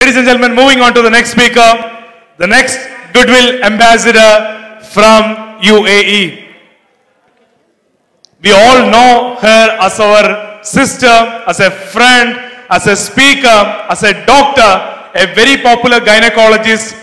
Ladies and gentlemen, moving on to the next speaker, the next Goodwill Ambassador from UAE. We all know her as our sister, as a friend, as a speaker, as a doctor, a very popular gynecologist.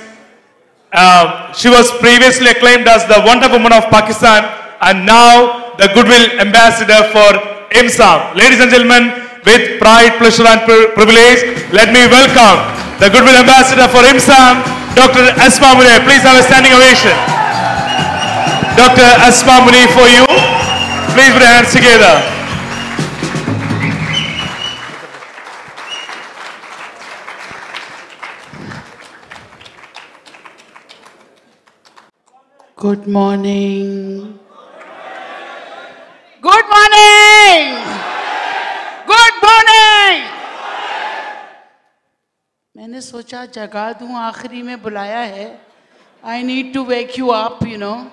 She was previously acclaimed as the Wonder Woman of Pakistan and now the Goodwill Ambassador for IMSAM. Ladies and gentlemen, with pride, pleasure and privilege, let me welcome the Goodwill Ambassador for IMSAM, Dr. Asma Munir. Please have a standing ovation. Dr. Asma Munir for you. Please put your hands together. Good morning. Good morning. Good morning. मैंने सोचा जगा दूं, आखिरी में बुलाया है. I need to wake you up, you know,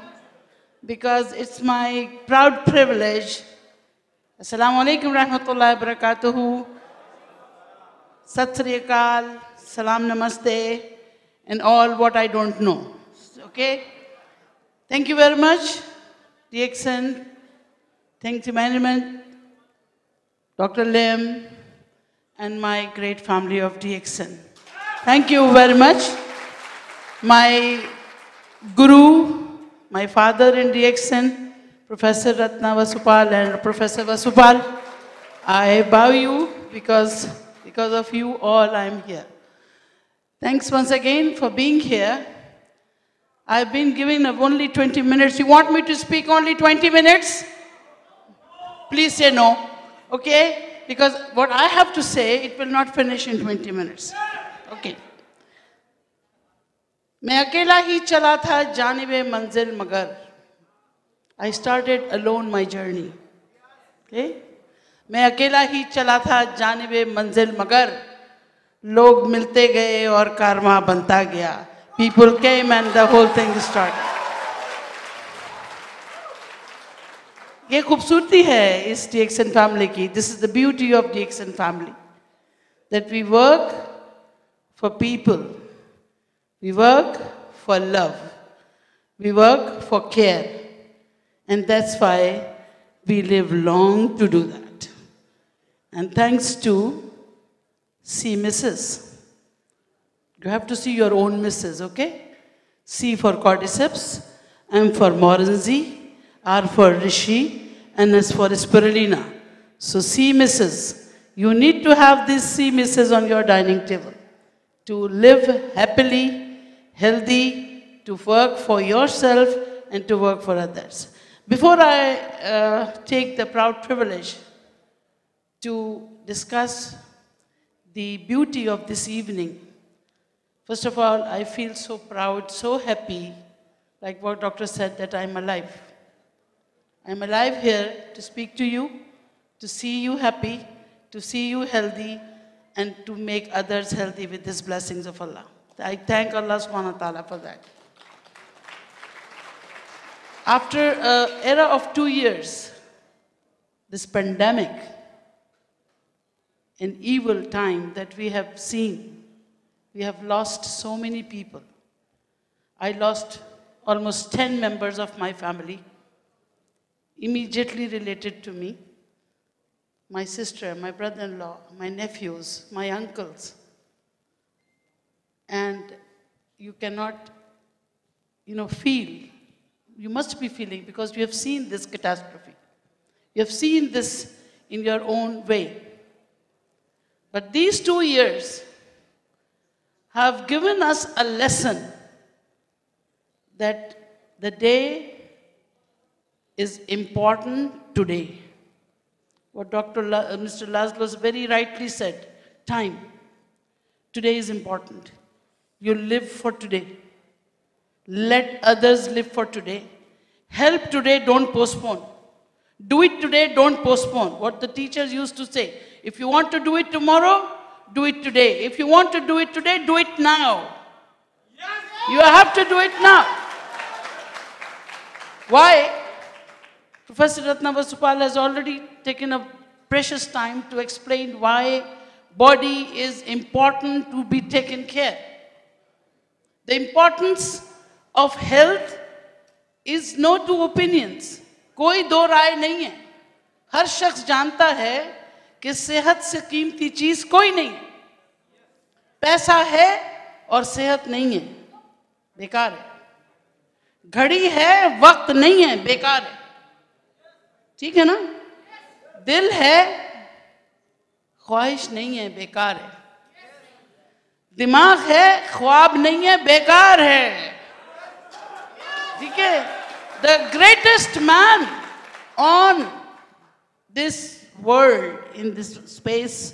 because it's my proud privilege. Assalamu alaikum rahmatullahi wa barakatuhu. Sat Sri Akal, salam namaste, and all what I don't know. Okay? Thank you very much, DXN. Thank you, management, Dr. Lim, and my great family of DXN. Thank you very much. My guru, my father in DXN, Professor Ratna Vasupal and Professor Vasupal, I bow you because of you all I'm here. Thanks once again for being here. I've been given only 20 minutes. You want me to speak only 20 minutes? Please say no, okay? Because what I have to say, it will not finish in 20 minutes. Okay. मैं अकेला ही चला था जानिबे मंजिल मगर. I started alone my journey. Okay? मैं अकेला ही चला था जानिबे मंजिल मगर. लोग मिलते गए और कारवां बनता गया. People came and the whole thing started. ये खूबसूरती है इस DXN family की. This is the beauty of DXN family. That we work for people. We work for love. We work for care. And that's why we live long to do that. And thanks to C. Mrs. You have to see your own misses, okay? C for cordyceps, M for Morenzi, R for Rishi, and S for spirulina. So C misses. You need to have these C misses on your dining table to live happily, healthy, to work for yourself and to work for others. Before I take the proud privilege to discuss the beauty of this evening, first of all, I feel so proud, so happy, like what doctor said, that I'm alive. I'm alive here to speak to you, to see you happy, to see you healthy, and to make others healthy with these blessings of Allah. I thank Allah subhanahu wa ta'ala for that. After an era of 2 years, this pandemic, an evil time that we have seen, we have lost so many people. I lost almost 10 members of my family, immediately related to me. My sister, my brother-in-law, my nephews, my uncles. And you cannot, feel. You must be feeling because you have seen this catastrophe. You have seen this in your own way. But these 2 years have given us a lesson that the day is important today. What Mr. Laszlo very rightly said, time. Today is important. You live for today. Let others live for today. Help today, don't postpone. Do it today, don't postpone. What the teachers used to say, if you want to do it tomorrow, do it today. If you want to do it today, do it now. Yes. You have to do it now. Why? Professor Ratna Vasupal has already taken a precious time to explain why body is important to be taken care. The importance of health is no two opinions. कोई दो राय नहीं है. हर शख्स जानता है कि सेहत से कीमती चीज कोई नहीं है. पैसा है और सेहत नहीं है, बेकार है. घड़ी है, वक्त नहीं है, बेकार है. ठीक है ना? दिल है, ख्वाहिश नहीं है, बेकार है. दिमाग है, ख्वाब नहीं है, बेकार है. ठीक है? The greatest man on this world, in this space,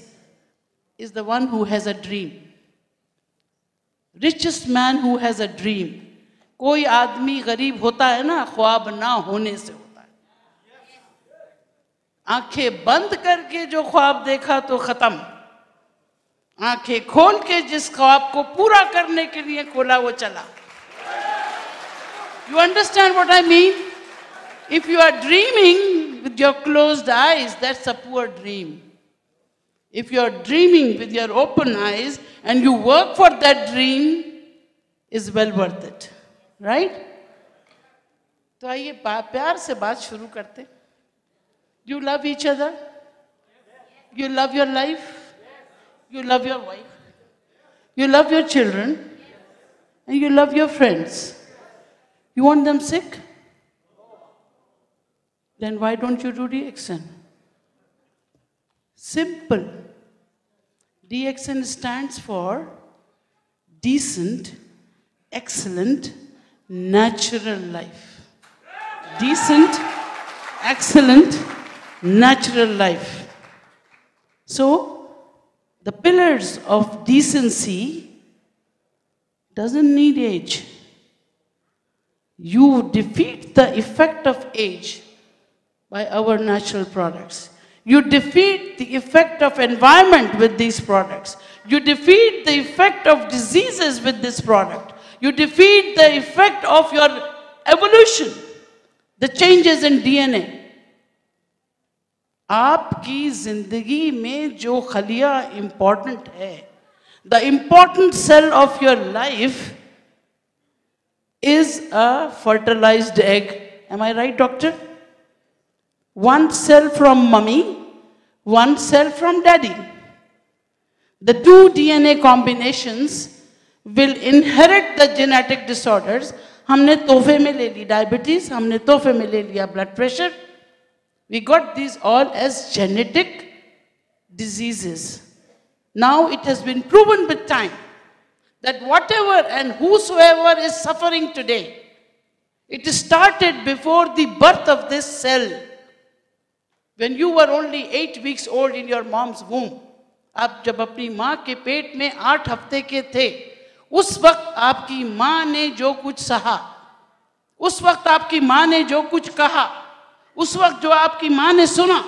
is the one who has a dream. Richest man who has a dream. कोई आदमी गरीब होता है ना, ख्वाब ना होने से होता है. आंखें बंद करके जो ख्वाब देखा तो खत्म. आंखें खोल के जिस ख्वाब को पूरा करने के लिए खोला वो चला. You understand what I mean? If you are dreaming with your closed eyes, that's a poor dream. If you are dreaming with your open eyes and you work for that dream, is well worth it. Right? तो आइए प्यार से बात शुरू करते. You love each other? You love your life? You love your wife? You love your children? And you love your friends? You want them sick? Then why don't you do DXN? Simple. DXN stands for decent, excellent, natural life. Decent, excellent, natural life. So, the pillars of decency doesn't need age. You defeat the effect of age by our natural products. You defeat the effect of environment with these products. You defeat the effect of diseases with this product. You defeat the effect of your evolution, the changes in DNA. आपकी जिंदगी में जो खलिया important है, the important cell of your life is a fertilized egg. Am I right, doctor? One cell from mummy, one cell from daddy. The two DNA combinations will inherit the genetic disorders. हमने तोहफे में ले ली diabetes, हमने तोहफे में ले लिया blood pressure. We got these all as genetic diseases. Now it has been proven with time that whatever and whosoever is suffering today, it started before the birth of this cell. When you were only 8 weeks old in your mom's womb, आप जब अपनी माँ के पेट में 8 हफ्ते के थे, उस वक्त आपकी माँ ने जो कुछ सहा, उस वक्त आपकी माँ ने जो कुछ कहा, उस वक्त जो आपकी माँ ने सुना,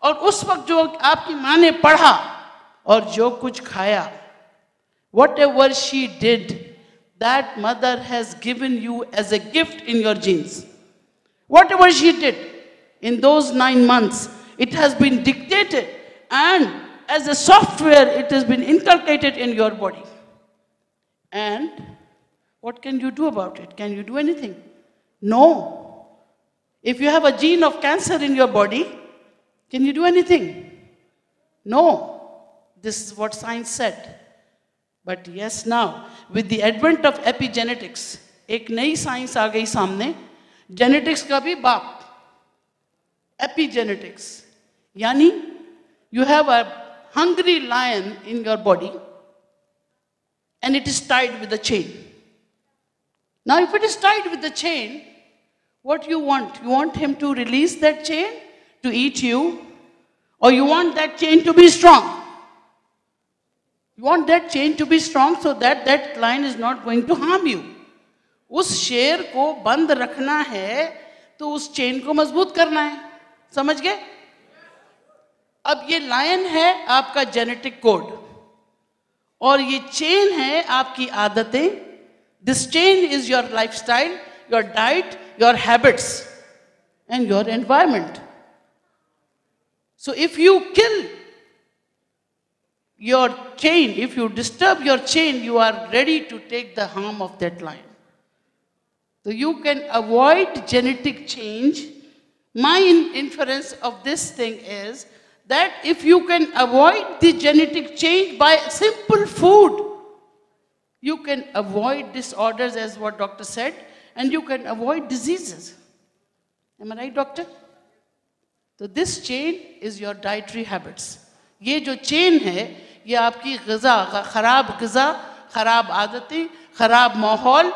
और उस वक्त जो आपकी माँ ने पढ़ा और जो कुछ खाया, whatever she did, that mother has given you as a gift in your genes. Whatever she did in those 9 months, it has been dictated, and as a software, it has been inculcated in your body. And what can you do about it? Can you do anything? No. If you have a gene of cancer in your body, can you do anything? No. This is what science said. But yes, now, with the advent of epigenetics, एक नई science आ गई सामने, genetics का भी बाप, epigenetics. यानी, you have a hungry lion in your body, and it is tied with a chain. Now, if it is tied with the chain, what you want? You want him to release that chain to eat you, or you want that chain to be strong? You want that chain to be strong so that that lion is not going to harm you. उस शेर को बंद रखना है तो उस chain को मजबूत करना है. समझ गए? अब ये लायन है आपका जेनेटिक कोड और ये चेन है आपकी आदतें. This chain is your lifestyle, your diet, your habits, and your environment. So if you kill your chain, if you disturb your chain, you are ready to take the harm of that lion. So you can avoid genetic change. My inference of this thing is that if you can avoid the genetic change by simple food, you can avoid disorders, as what doctor said, and you can avoid diseases. Am I right, doctor? So this chain is your dietary habits. ये जो chain है, ये आपकी ग़िज़ा, ख़राब ग़िज़ा, ख़राब आदतें, ख़राब माहौल,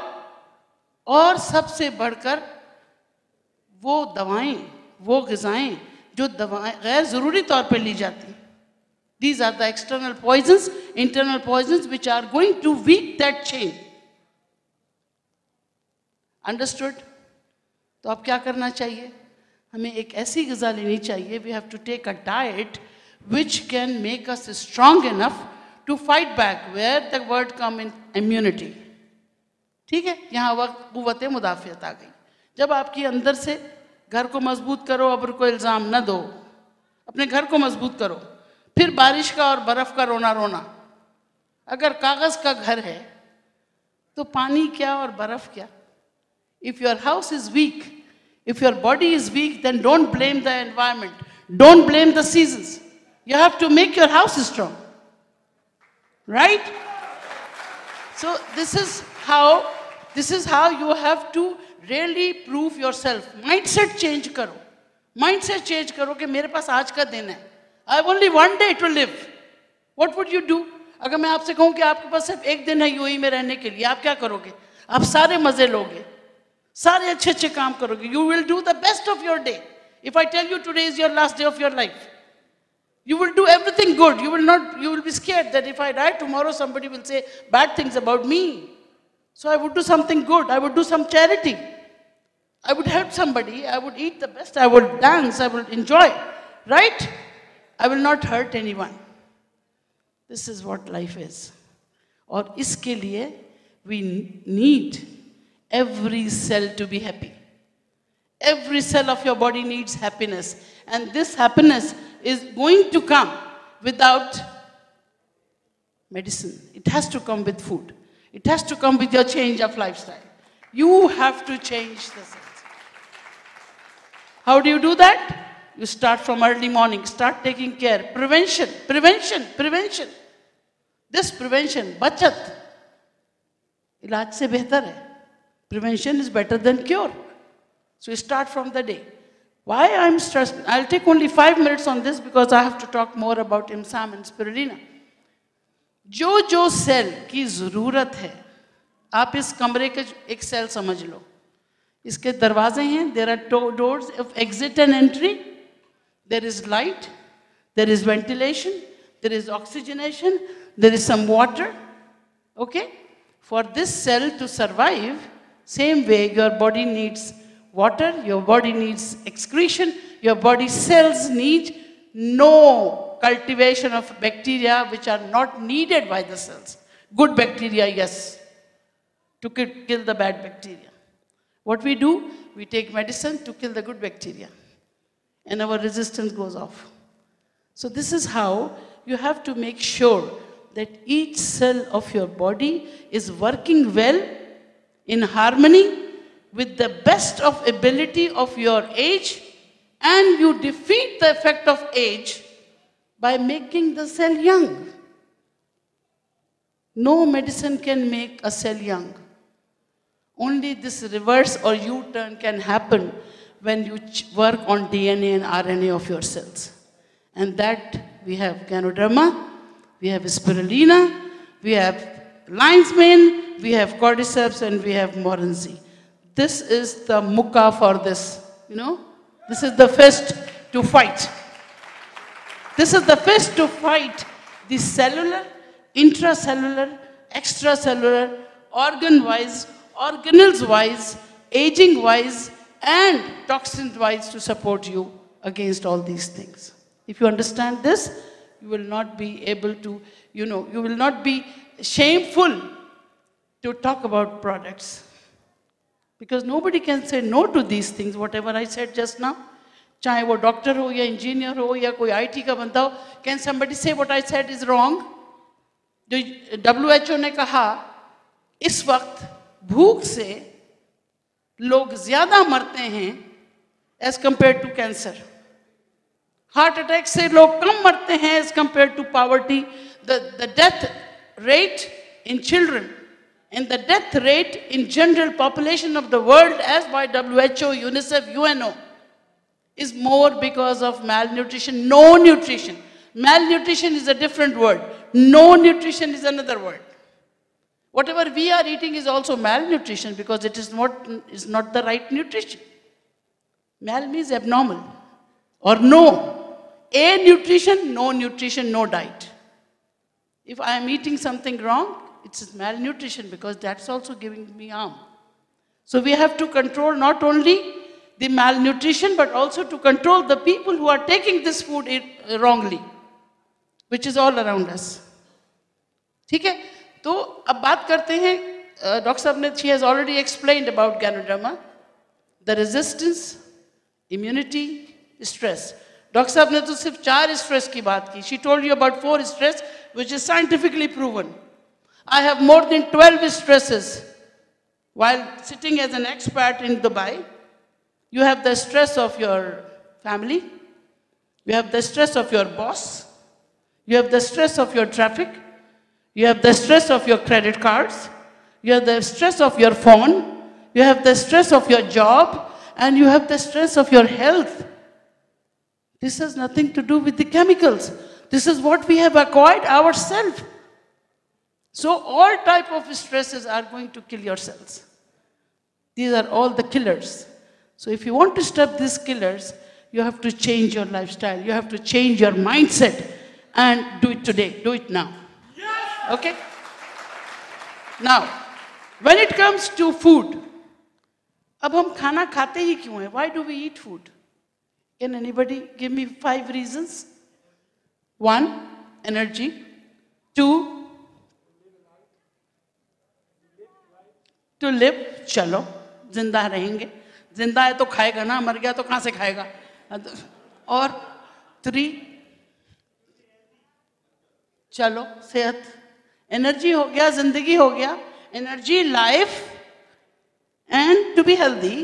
और सबसे बढ़कर वो दवाएं, वो ग़िज़ाएं जो दवाएं गैर ज़रूरी तौर पे ली जाती हैं. These are the external poisons, internal poisons which are going to weak that chain. Understood? तो अब क्या करना चाहिए? हमें एक ऐसी ग़िज़ा लेनी चाहिए. We have to take a diet which can make us strong enough to fight back, where the word come in immunity. ठीक है, यहाँ वक्त क़ुव्वत मुदाफ़ियत आ गई. जब आपकी अंदर से घर को मजबूत करो, अब्र को इल्ज़ाम न दो, अपने घर को मजबूत करो. फिर बारिश का और बर्फ़ का रोना रोना. अगर कागज़ का घर है तो पानी क्या और बर्फ़ क्या? If your house is weak, if your body is weak, then don't blame the environment. Don't blame the seasons. You have to make your house strong. Right? So this is how you have to really prove yourself. Mindset change करो. Mindset change करो कि मेरे पास आज का दिन है. I have only one day to live. What would you do? अगर मैं आपसे कहूँ कि आपके पास सिर्फ एक दिन है यूएई में रहने के लिए, आप क्या करोगे? आप सारे मजे लोगे, सारे अच्छे अच्छे काम करोगे. You will do the best of your day. If I tell you today is your last day of your life, you will do everything good. You will be scared that if I die tomorrow, somebody will say bad things about me. So I would do something good. I would do some charity. I would help somebody. I would eat the best. I would dance. I would enjoy. Right? I will not hurt anyone. This is what life is. और इसके लिए we need every cell to be happy. Every cell of your body needs happiness. And this happiness is going to come without medicine. It has to come with food. It has to come with your change of lifestyle. You have to change the cells. How do you do that? You start from early morning. Start taking care. Prevention, prevention, prevention. This prevention, बचत, इलाज से बेहतर है. Prevention is better than cure. So you start from the day. Why I'm stressed? I'll take only 5 minutes on this because I have to talk more about IMSAM and spirulina. जो cell की ज़रूरत है, आप इस कमरे के एक cell समझ लो. इसके दरवाजे हैं. There are doors of exit and entry. There is light. There is ventilation. There is oxygenation. There is some water. Okay? For this cell to survive, same way your body needs water, your body needs excretion, your body cells need no cultivation of bacteria which are not needed by the cells. Good bacteria, yes, to kill the bad bacteria. What we do, we take medicine to kill the good bacteria and our resistance goes off. So this is how you have to make sure that each cell of your body is working well in harmony with the best of ability of your age, and you defeat the effect of age by making the cell young. No medicine can make a cell young. Only this reverse or U-turn can happen when you work on DNA and RNA of your cells. And that we have Ganoderma, we have Spirulina, we have lion's mane, we have cordyceps, and we have Moranzi. This is the mukha for this, you know. This is the fist to fight. This is the fist to fight the cellular, intracellular, extracellular, organ-wise, organelles-wise, aging-wise, and toxin-wise to support you against all these things. If you understand this, you will not be able to, you will not be shameful to talk about products. Because nobody can say no to these things, whatever I said just now. चाहे वो doctor हो या engineer हो या कोई IT का बंदा हो, can somebody say what I said is wrong? जो WHO ने कहा इस वक्त भूख से लोग ज्यादा मरते हैं as compare to cancer, heart attack से लोग कम मरते हैं as compare to poverty, the death rate in children and the death rate in general population of the world as by WHO, UNICEF, UNO is more because of malnutrition. No nutrition. Malnutrition is a different word. No nutrition is another word. Whatever we are eating is also malnutrition because it is not the right nutrition. Mal means abnormal or no. A nutrition, no diet. If I am eating something wrong, it's malnutrition because that's also giving me harm. So we have to control not only the malnutrition but also to control the people who are taking this food wrongly, which is all around us. ठीक है, तो अब बात करते हैं, doctor साहब ने, she has already explained about Ganoderma, the resistance, immunity, stress. Doctor साहब ने तो सिर्फ 4 stress की बात की. She told you about 4 stress which is scientifically proven. I have more than 12 stresses. While sitting as an expat in Dubai, you have the stress of your family, you have the stress of your boss, you have the stress of your traffic, you have the stress of your credit cards, you have the stress of your phone, you have the stress of your job, and you have the stress of your health. This has nothing to do with the chemicals. This is what we have acquired ourselves. So all type of stresses are going to kill your cells. These are all the killers. So if you want to stop these killers, you have to change your lifestyle. You have to change your mindset and do it today. Do it now. Yes. Okay? Now, when it comes to food, अब हम खाना खाते ही क्यों हैं? Why do we eat food? Can anybody give me 5 reasons? 1, energy. 2, to live, चलो जिंदा रहेंगे, जिंदा है तो खाएगा ना, मर गया तो कहाँ से खाएगा. और 3, चलो सेहत, एनर्जी हो गया, जिंदगी हो गया, energy, life and to be healthy.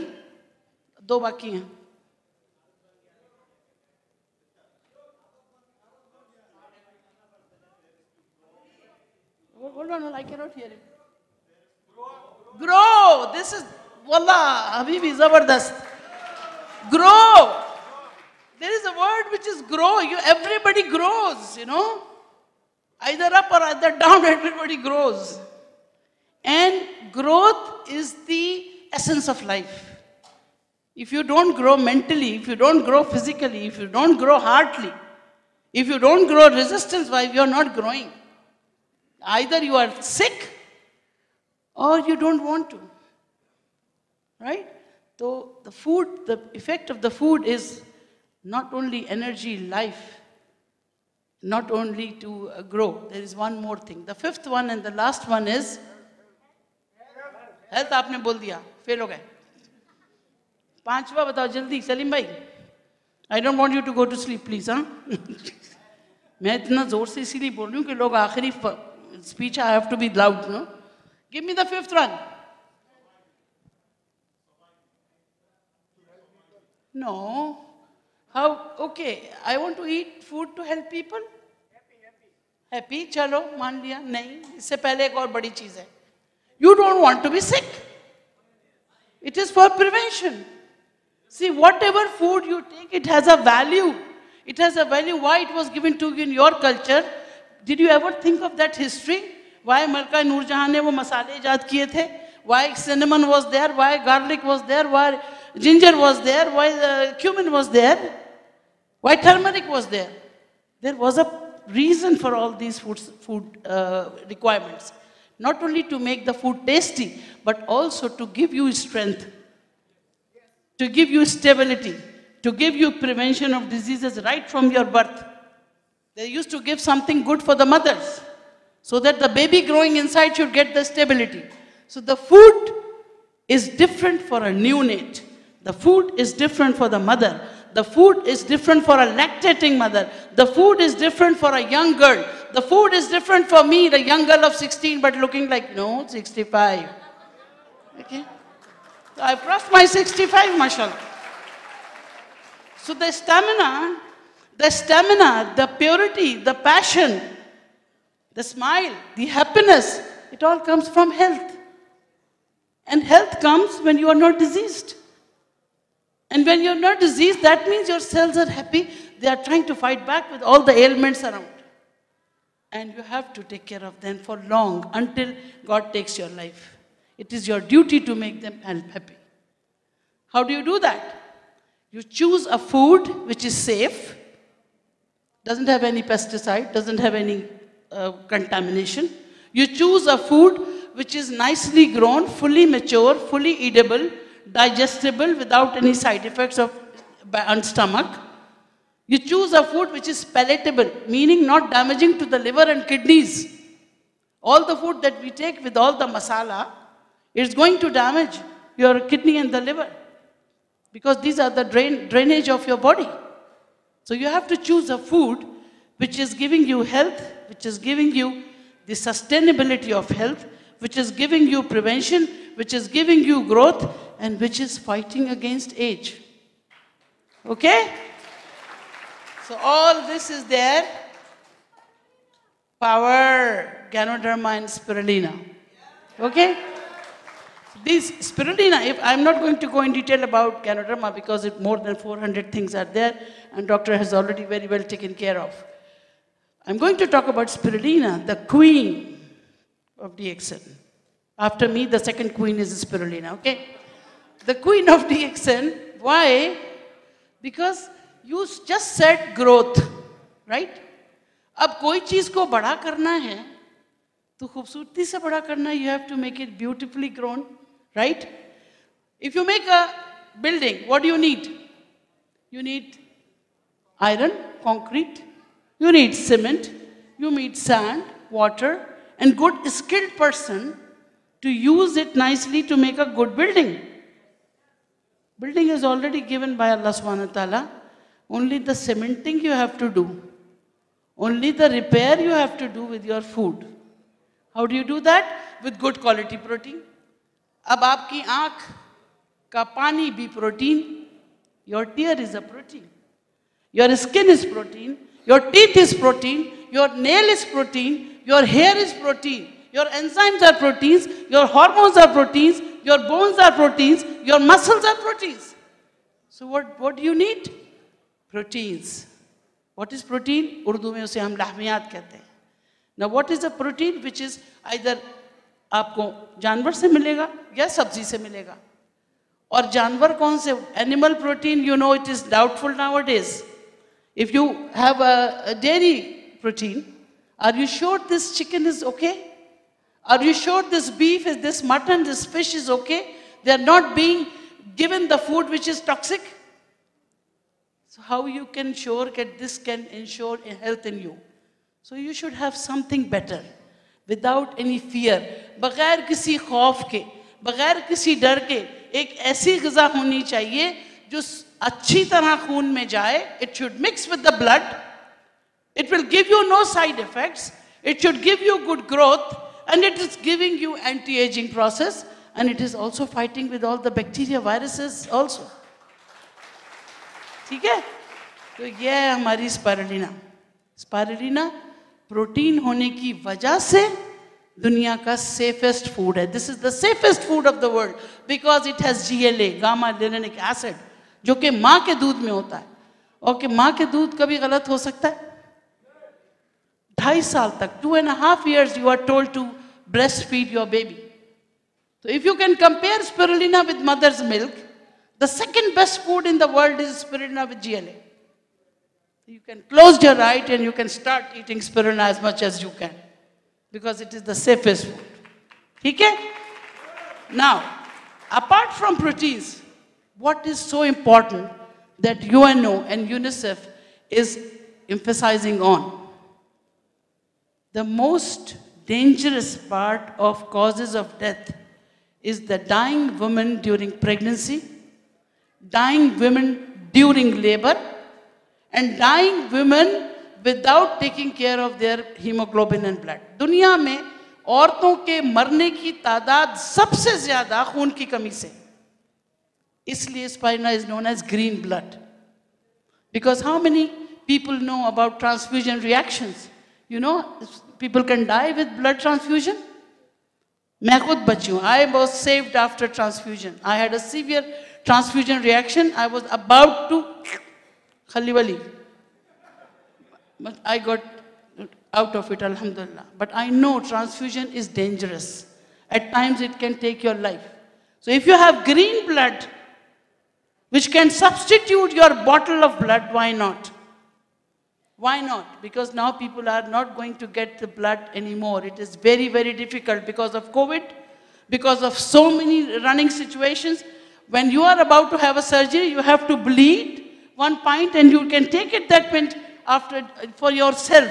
2 बाकी हैं. Hold on, I cannot hear it. Grow. This is, wallah, Habibi, zabardast. Grow. There is a word which is grow. Everybody grows, you know. Either up or either down, everybody grows. And growth is the essence of life. If you don't grow mentally, if you don't grow physically, if you don't grow heartily, if you don't grow resistance-wise, you are not growing. Either you are sick or you don't want to, right? So the food, the effect of the food is not only energy, life, not only to grow. There is one more thing. The 5th one and the last one is health. आपने बोल दिया, fail हो गए. 5वां बताओ जल्दी, सलीम भाई. I don't want you to go to sleep, please, हाँ? मैं इतना जोर से इसीलिए बोल रही हूँ कि लोग आखिरी speech I have to be loud, no? Give me the 5th one. No. How? Okay, I want to eat food to help people. Happy, chalo, मान लिया. नहीं, इससे पहले एक और बड़ी चीज है. You don't want to be sick. It is for prevention. See, whatever food you take, it has a value. It has a value. Why it was given to you in your culture? Did you ever think of that history? Why Malka Noorjahan ne wo masale ijad kiye the? Why cinnamon was there? Why garlic was there? Why ginger was there? Why cumin was there? Why turmeric was there? There was a reason for all these food requirements. Not only to make the food tasty, but also to give you strength, to give you stability, to give you prevention of diseases right from your birth. They used to give something good for the mothers, so that the baby growing inside should get the stability. So the food is different for a neonate. The food is different for the mother. The food is different for a lactating mother. The food is different for a young girl. The food is different for me, the young girl of 16, but looking like, no, 65. Okay? So I've crossed my 65, mashallah. So the stamina, the purity, the passion, the smile, the happiness, it all comes from health. And health comes when you are not diseased. And when you're not diseased, that means your cells are happy. They are trying to fight back with all the ailments around. And you have to take care of them for long, until God takes your life. It is your duty to make them happy. How do you do that? You choose a food which is safe, doesn't have any pesticide, doesn't have any contamination. You choose a food which is nicely grown, fully mature, fully eatable, digestible without any side effects on stomach. You choose a food which is palatable, meaning not damaging to the liver and kidneys. All the food that we take with all the masala is going to damage your kidney and the liver, because these are the drainage of your body. So you have to choose a food which is giving you health, which is giving you the sustainability of health, which is giving you prevention, which is giving you growth, and which is fighting against age. Okay? So all this is there. Power, Ganoderma and Spirulina. Okay? These Spirulina, I'm not going to go in detail about Ganoderma because more than 400 things are there, and doctor has already very well taken care of. I'm going to talk about Spirulina, the queen of DXN. After me, the second queen is Spirulina, okay? The queen of DXN, why? Because you just said growth, right? अब कोई चीज को बड़ा करना है, तो खूबसूरती से बड़ा करना, you have to make it beautifully grown, right? If you make a building, what do you need? You need iron, concrete, you need cement, you need sand, water, and good skilled person to use it nicely to make a good building. Building is already given by Allah subhanahu wa ta'ala. Only the cementing you have to do. Only the repair you have to do with your food. How do you do that? With good quality protein. अब आपकी आँख का पानी भी protein. Your tear is a protein. Your skin is protein. Your teeth is protein. Your nail is protein. Your hair is protein. Your enzymes are proteins. Your hormones are proteins. Your bones are proteins. Your muscles are proteins. So what do you need? Proteins. What is protein? Urdu में उसे हम lahmiyat कहते हैं. Now what is a protein which is either आपको जानवर से मिलेगा या सब्जी से मिलेगा. और जानवर कौन से? Animal protein, you know, it is doubtful nowadays. If you have a dairy protein, are you sure this chicken is okay? Are you sure this beef, this mutton, this fish is okay? They are not being given the food which is toxic. So how you can sure that this can ensure health in you? So you should have something better, without any fear, बगैर किसी खौफ के, बगैर किसी डर के, एक ऐसी ग़िज़ा होनी चाहिए जो अच्छी तरह खून में जाए. It should mix with the blood. It will give you no side effects. It should give you good growth, and it is giving you anti-aging process, and it is also fighting with all the bacteria, viruses also. ठीक है? तो ये है हमारी spirulina. Spirulina protein होने की वजह से दुनिया का सेफेस्ट फूड है. This is the safest food of the world because it has GLA, gamma linoleic acid, जो कि माँ के दूध में होता है. और कि माँ के दूध कभी गलत हो सकता है? 2.5 साल तक, 2.5 years you are told to breastfeed your baby. So if you can compare spirulina with mother's milk, the second best food in the world is spirulina with GLA. You can close your eyes and you can start eating spirulina as much as you can, because it is the safest food. Okay? Now, apart from proteins, what is so important that UNO and UNICEF is emphasizing on? The most dangerous part of causes of death is the dying women during pregnancy, dying women during labor, and dying women without taking care of their hemoglobin and blood. दुनिया में औरतों के मरने की तादाद सबसे ज्यादा खून की कमी से. इसलिए Spirulina is known as green blood. Because how many people know about transfusion reactions? You know, people can die with blood transfusion. मैं खुद बची हूँ. I was saved after transfusion. I had a severe transfusion reaction. I was about to khaliwali, but I got out of it, alhamdulillah. But I know transfusion is dangerous. At times it can take your life. So if you have green blood, which can substitute your bottle of blood, why not? Why not? Because now people are not going to get the blood anymore. It is very, very difficult because of COVID, because of so many running situations. When you are about to have a surgery, you have to bleed 1 pint and you can take it that pint after for yourself.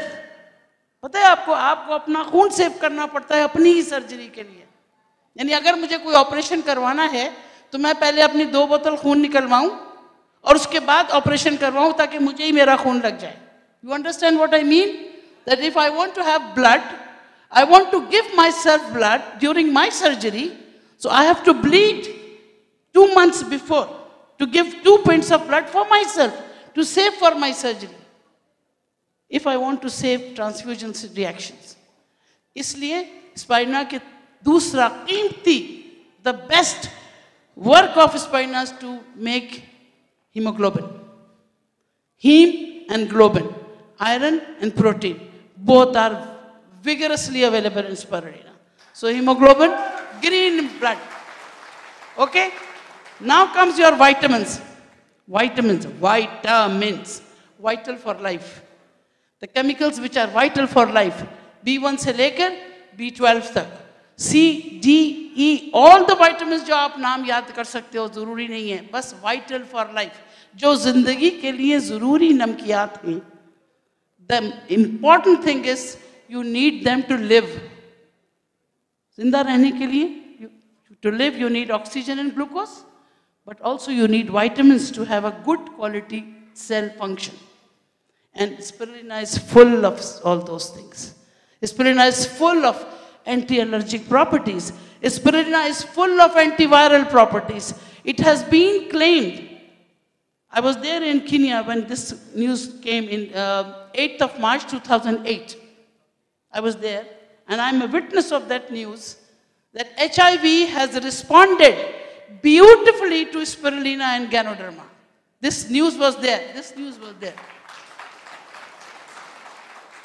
पता है आपको अपना खून save करना पड़ता है अपनी ही surgery के लिए. यानी अगर मुझे कोई ऑपरेशन करवाना है तो मैं पहले अपनी 2 बोतल खून निकलवाऊं और उसके बाद ऑपरेशन करवाऊं ताकि मुझे ही मेरा खून लग जाए. You understand what I mean? That if I want to have blood, I want to give myself blood during my surgery, so I have to bleed 2 months before to give 2 pints of blood for myself to save for my surgery. If I want to save transfusion reactions. इसलिए Spirulina के दूसरा कीमती, the best work of Spirulina is to make hemoglobin. Heme and globin, iron and protein, both are vigorously available in Spirulina. So hemoglobin, green blood. Okay? Now comes your vitamins. Vitamins, vital for life. The chemicals which are vital for life. B1 से लेकर B12 तक. C, D, E, all the vitamins जो आप नाम याद कर सकते हो ज़रूरी नहीं है. बस vital for life. जो ज़िंदगी के लिए ज़रूरी नमकियात हैं. The important thing is you need them to live. जिंदा रहने के लिए, to live you need oxygen and glucose, but also you need vitamins to have a good quality cell function. And Spirulina is full of all those things. Spirulina is full of anti-allergic properties. Spirulina is full of antiviral properties. It has been claimed. I was there in Kenya when this news came in 8th of March 2008. I was there and I'm a witness of that news that HIV has responded beautifully to Spirulina and Ganoderma. This news was there. This news was there.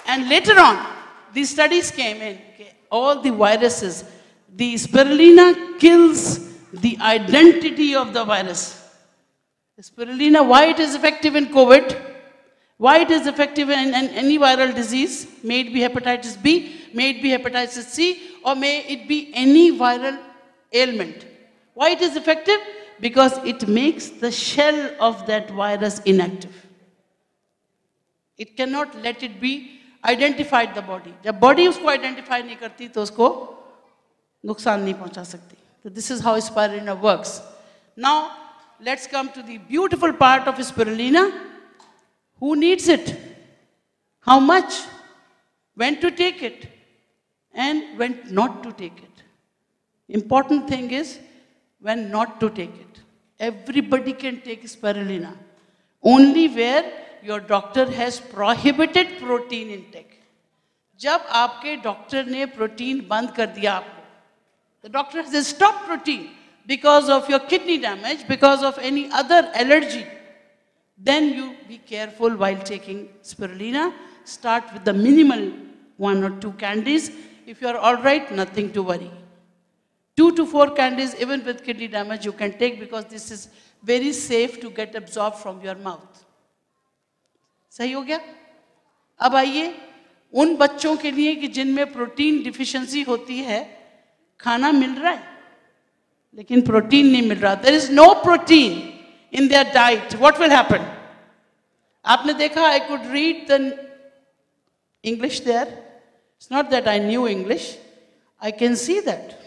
And later on, these studies came in. Okay, all the viruses, the Spirulina kills the identity of the virus. The Spirulina, why it is effective in COVID, why it is effective in any viral disease, may it be hepatitis B, may it be hepatitis C, or may it be any viral ailment. Why it is effective? Because it makes the shell of that virus inactive. It cannot let it be identified the body. जब body उसको identify नहीं करती तो उसको नुकसान नहीं पहुंचा सकती. So this is how Spirulina works. Now let's come to the beautiful part of Spirulina. Who needs it? How much? When to take it? And when not to take it. Important thing is when not to take it. Everybody can take Spirulina. Only where your doctor has prohibited protein intake. जब आपके doctor ने protein बंद कर दिया आपको, the doctor has stopped protein because of your kidney damage, because of any other allergy, then you be careful while taking Spirulina. Start with the minimal 1 or 2 candies. If you are all right, nothing to worry. 2 to 4 candies, even with kidney damage, you can take because this is very safe to get absorbed from your mouth. सही हो गया? अब आइए उन बच्चों के लिए कि जिनमें प्रोटीन डिफिशिएंसी होती है, खाना मिल रहा है लेकिन प्रोटीन नहीं मिल रहा. There is no protein in their diet. What will happen? आपने देखा, I could read the English there. It's not that I knew English. I can see that.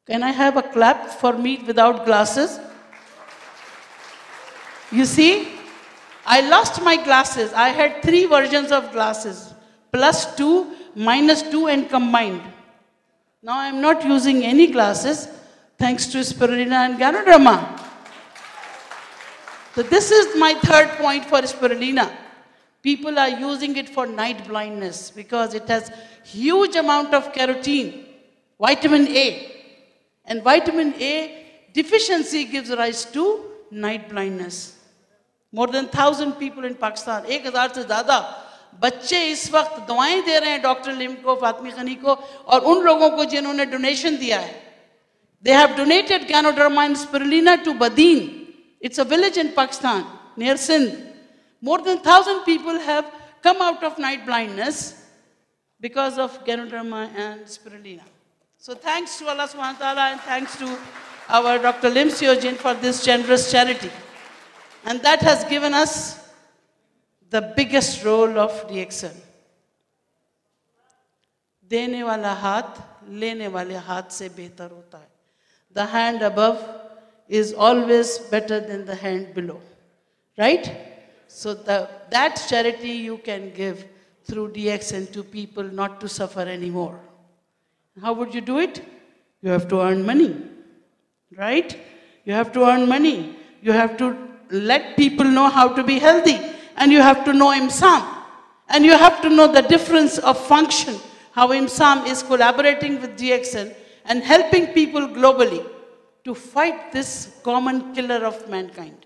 Can I have a clap for me without glasses? You see, I lost my glasses. I had 3 versions of glasses, +2, -2 and combined. Now I'm not using any glasses thanks to Spirulina and Ganoderma. So this is my third point for Spirulina. People are using it for night blindness because it has huge amount of carotene, vitamin A. And vitamin A deficiency gives rise to night blindness. More than 1,000 people in Pakistan, 1,000 से ज़्यादा बच्चे इस वक्त दवाएं दे रहे हैं doctor लिम को, फातिमा खनी को और उन लोगों को जिन्होंने डोनेशन दिया है. They have donated Ganoderma and Spirulina to Badin. It's a village in Pakistan near Sindh. More than 1,000 people have come out of night blindness because of Ganoderma and Spirulina. So thanks to Allah subhanahu wa ta'ala and thanks to our Dr. Lim Seo-jin for this generous charity. And that has given us the biggest role of DXN. देने वाला हाथ लेने वाले हाथ से बेहतर होता है. The hand above is always better than the hand below. Right? So that charity you can give through DXN to people not to suffer anymore. How would you do it? You have to earn money. Right? You have to earn money. You have to let people know how to be healthy. And you have to know IMSAM. And you have to know the difference of function, how IMSAM is collaborating with DXN and helping people globally to fight this common killer of mankind.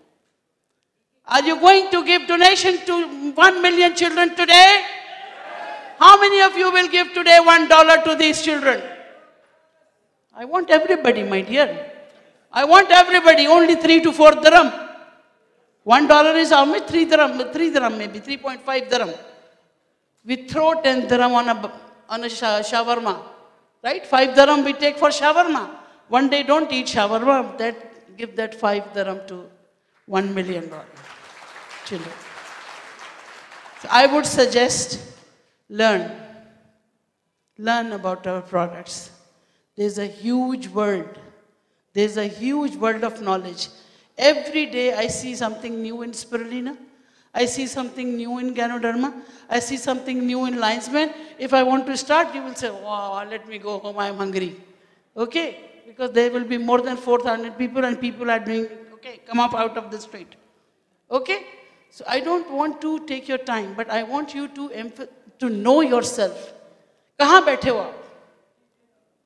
Are you going to give donation to 1 million children today? How many of you will give today $1 to these children? I want everybody, my dear. I want everybody, only 3 to 4 dirham. $1 is how much? 3 dirham maybe, 3.5 dirham. We throw 10 dirham on a shawarma, right? 5 dirham we take for shawarma. One day don't eat shawarma, give that 5 dirham to $1 million children. So I would suggest learn about our products. There's a huge world. There's a huge world of knowledge. Every day I see something new in Spirulina. I see something new in Ganoderma. I see something new in Lion's Mane. If I want to start, you will say, wow, let me go home, I'm hungry. Okay? Because there will be more than 4,000 people and people are doing, okay, come up out of the street. Okay? So I don't want to take your time, but I want you to know yourself. कहाँ बैठे हो आप?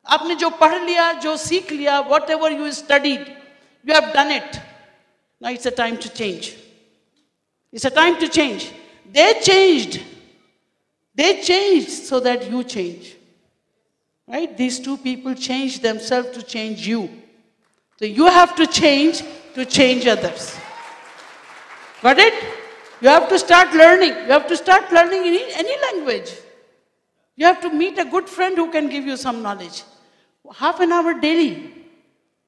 आपने जो पढ़ लिया, जो सीख लिया, whatever you studied, you have done it. Now it's a time to change. It's a time to change. They changed. They changed so that you change. Right? These two people changed themselves to change you. So you have to change others. Got it? You have to start learning. You have to start learning in any language. You have to meet a good friend who can give you some knowledge. Half an hour daily.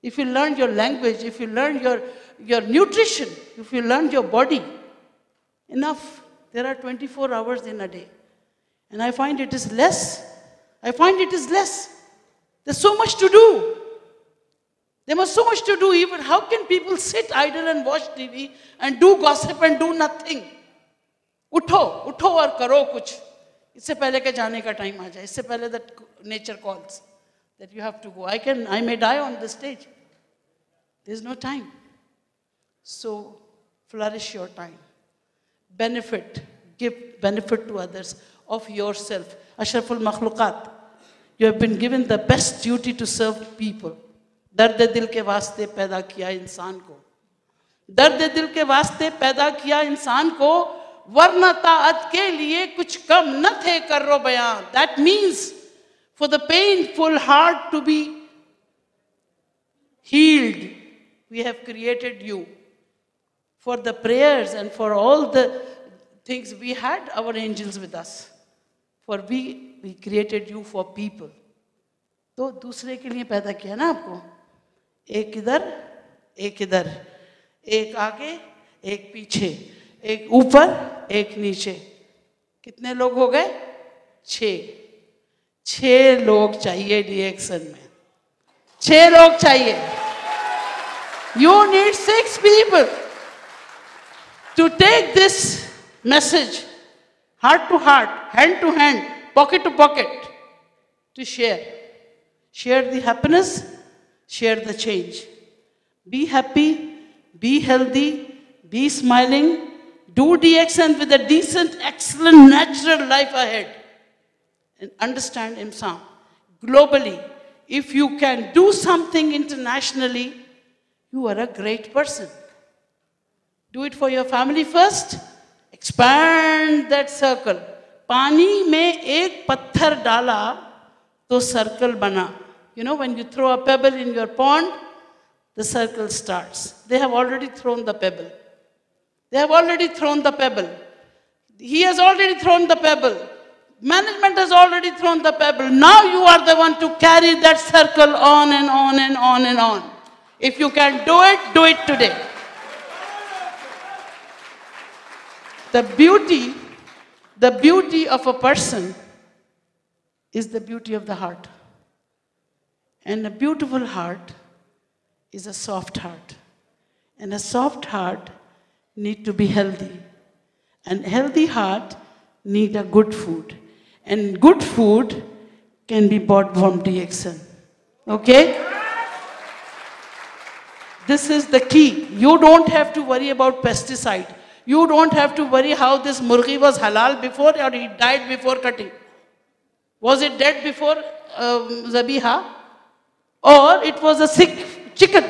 If you learn your language, if you learn your nutrition, if you learn your body, enough. There are 24 hours in a day. And I find it is less. I find it is less. There's so much to do. There was so much to do. Even how can people sit idle and watch TV and do gossip and do nothing? उठो और करो कुछ. इससे पहले के जाने का time आ जाए. इससे पहले that nature calls that you have to go. I may die on the stage. There's no time. So flourish your time. Benefit. Give benefit to others of yourself. Ashraful Makhluqat. You have been given the best duty to serve people. दर्द दिल के वास्ते पैदा किया इंसान को. दर्द दिल के वास्ते पैदा किया इंसान को, वरना ताअत के लिए कुछ कम न थे कर्रो बयान. That means for the painful heart to be healed, we have created you. For the prayers and for all the things, we had our angels with us. For we created you for people. तो दूसरे के लिए पैदा किया ना आपको. एक इधर, एक इधर, एक आगे, एक पीछे, एक ऊपर, एक नीचे. कितने लोग हो गए? 6 लोग चाहिए DXN में. 6 लोग चाहिए. You need 6 people. to take this message heart to heart, hand to hand, pocket to pocket, to share. Share the happiness, share the change. Be happy, be healthy, be smiling, do DXN with a decent, excellent, natural life ahead. And understand IMSAM. Globally, if you can do something internationally, you are a great person. Do it for your family first. Expand that circle. Pani mein ek patthar dala, to circle bana. You know, when you throw a pebble in your pond, the circle starts. They have already thrown the pebble. They have already thrown the pebble. He has already thrown the pebble. Management has already thrown the pebble. Now you are the one to carry that circle on and on and on and on. If you can do it today. The beauty of a person is the beauty of the heart. And a beautiful heart is a soft heart. And a soft heart need to be healthy. And healthy heart need a good food. And good food can be bought from DXN. Okay? This is the key. You don't have to worry about pesticide. You don't have to worry how this murgi was halal before or he died before cutting. Was it dead before zabiha? Or it was a sick chicken?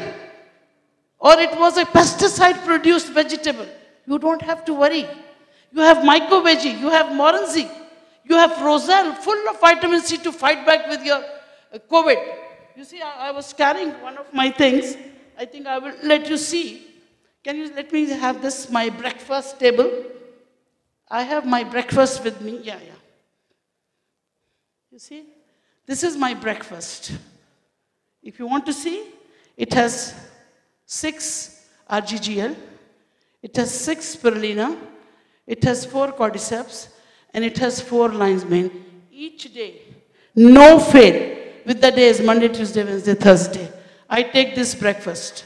Or it was a pesticide-produced vegetable? You don't have to worry. You have myco veggie, you have moranzi, you have roselle, full of vitamin C to fight back with your COVID. You see, I was carrying one of my things. I think I will let you see. Can you let me have this, my breakfast table? I have my breakfast with me. Yeah. You see? This is my breakfast. If you want to see, it has 6 RGGL, it has 6 spirulina, it has 4 cordyceps, and it has 4 lion's mane. Each day, no fail, with the days Monday, Tuesday, Wednesday, Thursday. I take this breakfast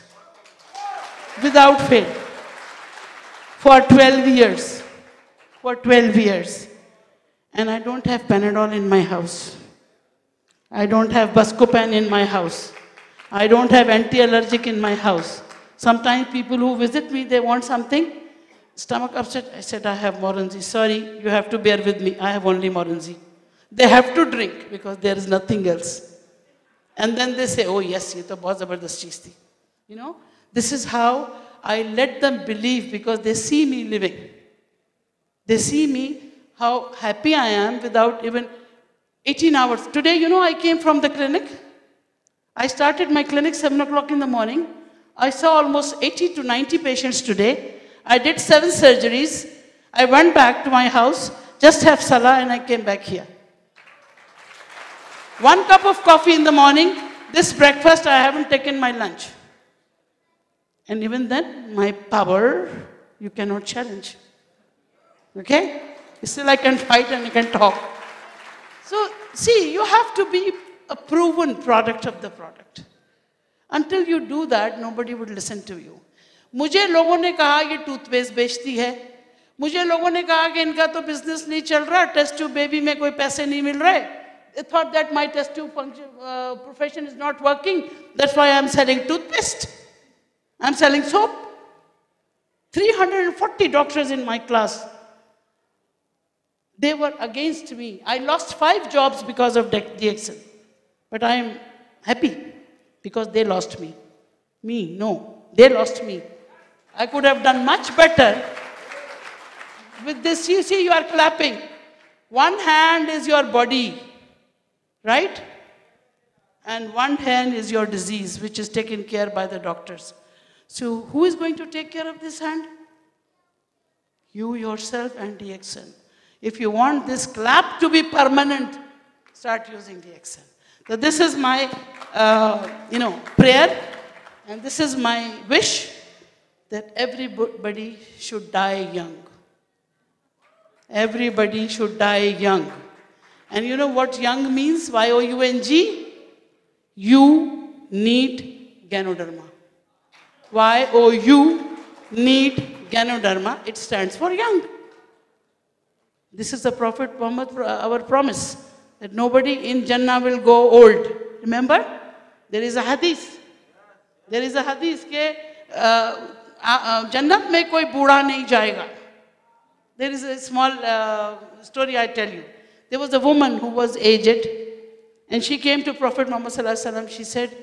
without fail for 12 years. For 12 years. And I don't have Panadol in my house. I don't have Buscopan in my house. I don't have anti-allergic in my house. Sometimes people who visit me, they want something, stomach upset. I said, I have Moranzi. Sorry, you have to bear with me. I have only Moranzi. They have to drink because there is nothing else. And then they say, oh yes, ye to bahut zabardast cheez thi. You know, this is how I let them believe because they see me living. They see me how happy I am without even 18 hours. Today, you know, I came from the clinic. I started my clinic 7 o'clock in the morning. I saw almost 80 to 90 patients today. I did 7 surgeries. I went back to my house, just have salah, and I came back here. 1 cup of coffee in the morning. This breakfast, I haven't taken my lunch. And even then, my power, you cannot challenge. Okay? Still I can fight and I can talk. So, see, you have to be a proven product of the product. Until you do that, nobody would listen to you. मुझे लोगों ने कहा ये toothpaste बेचती है. मुझे लोगों ने कहा कि इनका तो बिजनेस नहीं चल रहा, टेस्ट ट्यूब बेबी में कोई पैसे नहीं मिल रहे. They thought that my test tube profession is not working. That's why I'm selling toothpaste. I'm selling soap. 340 doctors in my class. They were against me. I lost 5 jobs because of DXN. But I am happy because they lost me. Me, no. They lost me. I could have done much better. With this, you see, you are clapping. One hand is your body, right? And one hand is your disease, which is taken care by the doctors. So who is going to take care of this hand? You yourself and DXN. If you want this clap to be permanent, start using DXN. So this is my, prayer, and this is my wish, that everybody should die young. Everybody should die young. And you know what young means? Y-O-U-N-G? You need Ganoderma. Y-O-U need Ganoderma, it stands for young. This is the Prophet Muhammad, our promise, that nobody in Jannah will go old. Remember? There is a hadith. There is a hadith that Jannat mein koi booda nahi jayega. There is a small story I tell you. There was a woman who was aged, and she came to Prophet Muhammad Sallallahu Alaihi Wasallam. She said,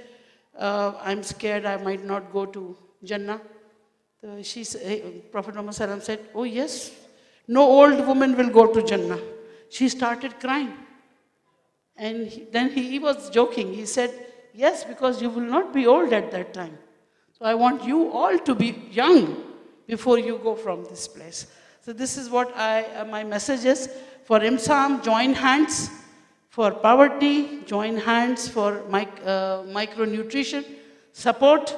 I'm scared I might not go to Jannah. Prophet Muhammad Sallallahu Alaihi Wasallam said, oh yes, no old woman will go to Jannah. She started crying. And then he was joking. He said, yes, because you will not be old at that time. So I want you all to be young before you go from this place. So this is what my message is. For IMSAM, join hands. For poverty, join hands. For micronutrition support,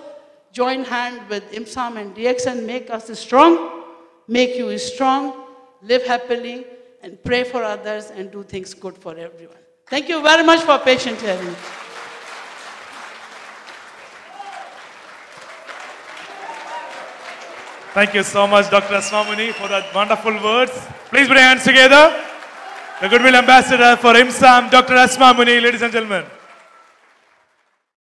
join hand with IMSAM and DXN. Make us strong, make you strong, live happily, and pray for others and do things good for everyone. Thank you very much for patient hearing. Thank you so much, Dr. Asma Muni, for that wonderful words. Please put your hands together. The Goodwill Ambassador for IMSAM, Dr. Asma Muni, ladies and gentlemen.